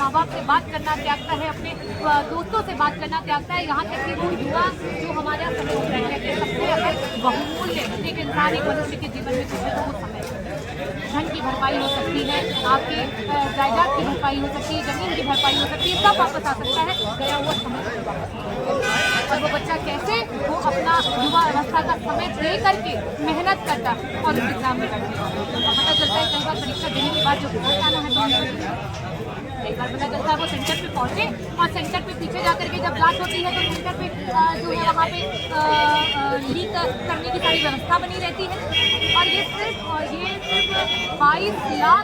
माँ बाप से बात करना त्यागता है, अपने दोस्तों से बात करना त्यागता है। यहाँ तक कि वो युवा जो हमारे यहाँ समय होता है, सबसे अगर बहुमूल्य एक इंसान एक मनुष्य के जीवन में कुछ है तो वो समय है। धन की भरपाई हो सकती है, आपकी जायदाद की भरपाई हो सकती है, जमीन की भरपाई हो सकती है, सब वापस आ सकता है, गया हुआ समय। और वो बच्चा कैसे वो अपना युवा अवस्था का समय दे करके मेहनत करता है और उस एग्जाम में बैठता है। पता चलता है कई बार परीक्षा देने के बाद जो रिजल्ट आना है तो एक बार पता चलता है वो सेंटर पे पहुंचे और सेंटर पे पीछे जाकर के जब जांच होती है तो सेंटर पे जो है वहाँ पे लीक करने की सारी व्यवस्था बनी रहती है। और ये सिर्फ 22 लाख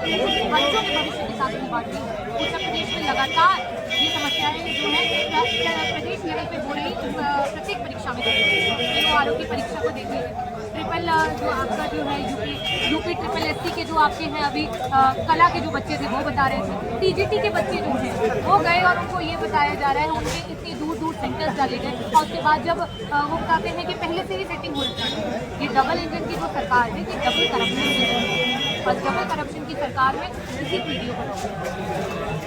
बच्चों के भविष्य के साथ में बात है। उत्तर प्रदेश में लगातार ये समस्याएं जो है प्रदेश लेवल पे हो रही प्रत्येक परीक्षा में देखिए, आरोग्य परीक्षा को देखिए, ट्रिपल जो आपका जो है यूपी ट्रिपल एससी के जो आपके हैं अभी कला के जो बच्चे थे वो बता रहे थे, टीजीटी के बच्चे जो हैं वो गए और उनको ये बताया जा रहा है, उनके इतनी दूर दूर सेंटर्स डाले गए और उसके बाद जब वो बताते हैं कि पहले से ही सेटिंग हो रही है। ये डबल इंजन की जो सरकार है, ये डबल करप्शन की और डबल करप्शन की सरकार में इसी वीडियो पर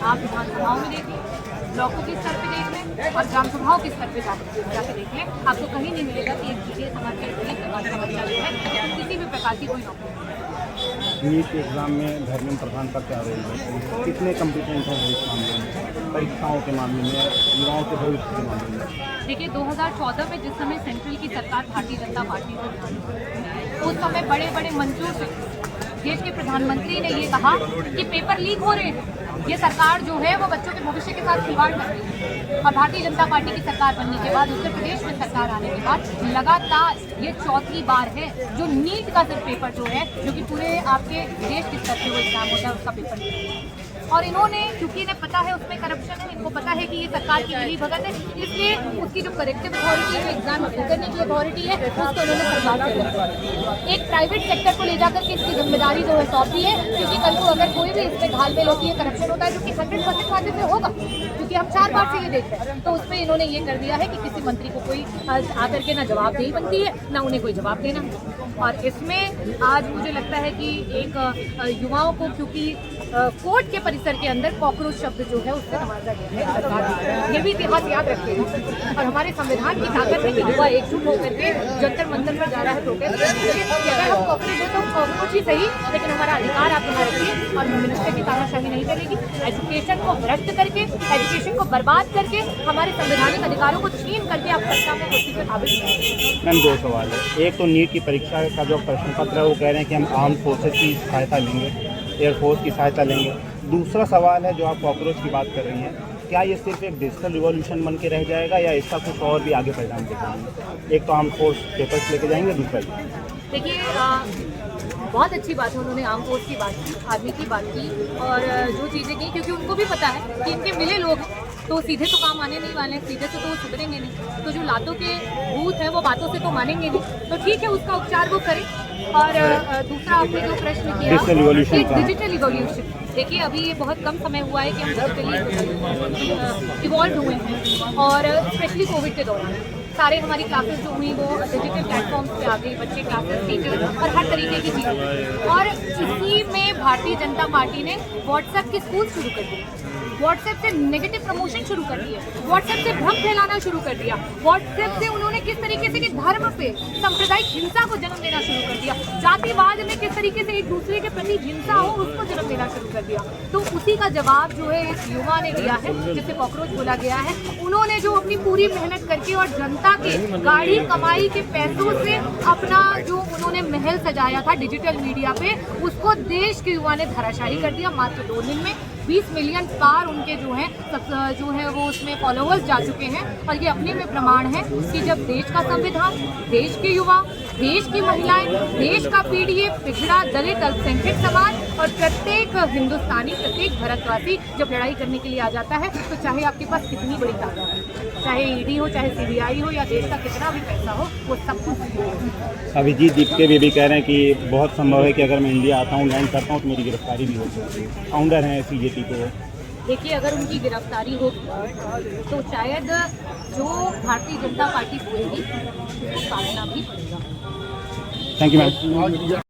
आप विधानसभाओं में देखिए, ब्लॉकों के स्तर पे देख लें और ग्राम सभाओं के स्तर पे जाकर देख लें, आपको कहीं नहीं मिलेगा कि एक जीके समाज का बच्चा जो है किसी भी प्रकार की कोई नौकरी। नीट के एग्जाम में धर्मेंद्र प्रधान का क्या रोल है, कितने कम्पिटेंट हैं इस मामले में, परीक्षाओं के मामले में, युवाओं के भविष्य के मामले में? देखिए 2014 में जिस समय सेंट्रल की सरकार भारतीय जनता पार्टी को, उस समय बड़े बड़े मंचों से देश के प्रधानमंत्री ने ये कहा कि पेपर लीक हो रहे हैं, ये सरकार जो है वो बच्चों के भविष्य के साथ खिलवाड़ कर रही है। और भारतीय जनता पार्टी की सरकार बनने के बाद, उत्तर प्रदेश में सरकार आने के बाद लगातार ये चौथी बार है जो नीट का सिर्फ पेपर जो है, जो कि पूरे आपके देश के स्तर पे वो एग्जाम होता है, उसका पेपर है। और इन्होंने, क्योंकि इन्हें पता है उसमें करप्शन है, इनको पता है कि ये सरकार की मिली भगत है, इसलिए उसकी जो करेक्टिव अथॉरिटी है, एग्जाम करने की अथॉरिटी है, उसको उन्होंने सरकार से एक प्राइवेट सेक्टर को ले जाकर के इसकी जिम्मेदारी जो है सौंपी है। क्योंकि कल को अगर कोई भी इसमें घालमेल होती है, करप्शन होता है, जो कि 100% वादे से होगा, क्योंकि हम 4 बार से ये देख रहे हैं, तो उसमें इन्होंने ये कर दिया है कि किसी मंत्री को कोई आकर के ना जवाबदेही बनती है, ना उन्हें कोई जवाब देना। और इसमें आज मुझे लगता है कि एक युवाओं को, क्योंकि कोर्ट के परिसर के अंदर कॉकरोच शब्द जो है उससे नवाजा गया है सरकार, ये भी इतिहास याद रखेगा। और हमारे संविधान की ताकत है कि युवा एकजुट होकर के जंतर मंतर पर जा रहा है प्रोटेस्ट। अगर हम कॉकरोच है तो कॉकरोच ही सही, लेकिन हमारा अधिकार आप यहाँ रखिए और मिनिस्टर की तानाशाही नहीं चलेगी। एजुकेशन को भ्रष्ट करके, एजुकेशन को बर्बाद करके, हमारे संवैधानिक अधिकारों को छीन करके आप सत्ता में कुर्सी पर काबिज नहीं। मैम 2 सवाल है। एक तो नीट की परीक्षा का जो प्रश्न पत्र है वो कह रहे हैं कि हम आर्म फोर्सेज की सहायता लेंगे, एयरफोर्स की सहायता लेंगे। दूसरा सवाल है जो आप कॉकरोच की बात कर रही हैं, क्या ये सिर्फ एक डिजिटल रिवॉल्यूशन बन के रह जाएगा या इसका कुछ और भी आगे परिणाम दिखाएंगे? एक तो आर्म फोर्स पेपर्स लेके जाएंगे, दूसरा देखिए बहुत अच्छी बात है, उन्होंने आर्म फोर्स की बात की, आर्मी की बात की और जो चीज़ें की, क्योंकि उनको भी पता है कि इनके मिले लोग तो सीधे तो काम आने नहीं वाले हैं, सीधे से तो वो सुधरेंगे नहीं, तो जो लातों के भूत हैं वो बातों से तो मानेंगे नहीं, तो ठीक है उसका उपचार वो करें। और दूसरा आपने जो प्रश्न किया डिजिटल इवोल्यूशन, देखिए अभी ये बहुत कम समय हुआ है कि हम डिजिटली इवॉल्व हुए हैं और स्पेशली कोविड के दौरान सारे हमारी क्लासेस जो हुई वो डिजिटल प्लेटफॉर्म्स पे आ गई, बच्चे क्लासेस, टीचर और हर तरीके की चीज़ें। और इसी में भारतीय जनता पार्टी ने व्हाट्सएप के स्कूल शुरू कर दिए, व्हाट्सएप से नेगेटिव प्रमोशन शुरू कर दिए, व्हाट्सएप से भ्रम फैलाना शुरू कर दिया, व्हाट्सएप से उन्होंने किस तरीके से कि धर्म पे सांप्रदायिक हिंसा को जन्म देना शुरू कर दिया, जातिवाद में किस तरीके से एक दूसरे के प्रति हिंसा हो उसको जन्म देना शुरू कर दिया। तो उसी का जवाब जो है इस युवा ने दिया है, जिसे कॉकरोच बोला गया है। उन्होंने जो अपनी पूरी मेहनत करके और जनता के गाड़ी कमाई के पैसों से अपना जो उन्होंने महल सजाया था डिजिटल मीडिया पे, उसको देश के युवा ने धराशायी कर दिया। मात्र 2 दिन में 20 मिलियन पार उनके जो है वो उसमें फॉलोअर्स जा चुके हैं। और ये अपने में प्रमाण है कि जब देश का संविधान, देश के युवा, देश की महिलाएं, देश का पीडीएफ, पिछड़ा, दलित, अल्पसंख्यक समाज और प्रत्येक हिंदुस्तानी, प्रत्येक भारतवासी जब लड़ाई करने के लिए आ जाता है, तो चाहे आपके पास कितनी बड़ी ताकत हो, चाहे ईडी हो, चाहे सीबीआई हो या देश का कितना भी पैसा हो, वो सब कुछ। अभिजीत दीपके भी कह रहे हैं कि बहुत संभव है कि अगर मैं इंडिया आता हूँ, लैंड करता हूँ तो मेरी गिरफ्तारी भी हो सकती है। फाउंडर हैं सीजेपी के। देखिए अगर उनकी गिरफ्तारी हो तो शायद जो भारतीय जनता पार्टी बोलेगी उसको काटना भी पड़ेगा। Thank you ma'am.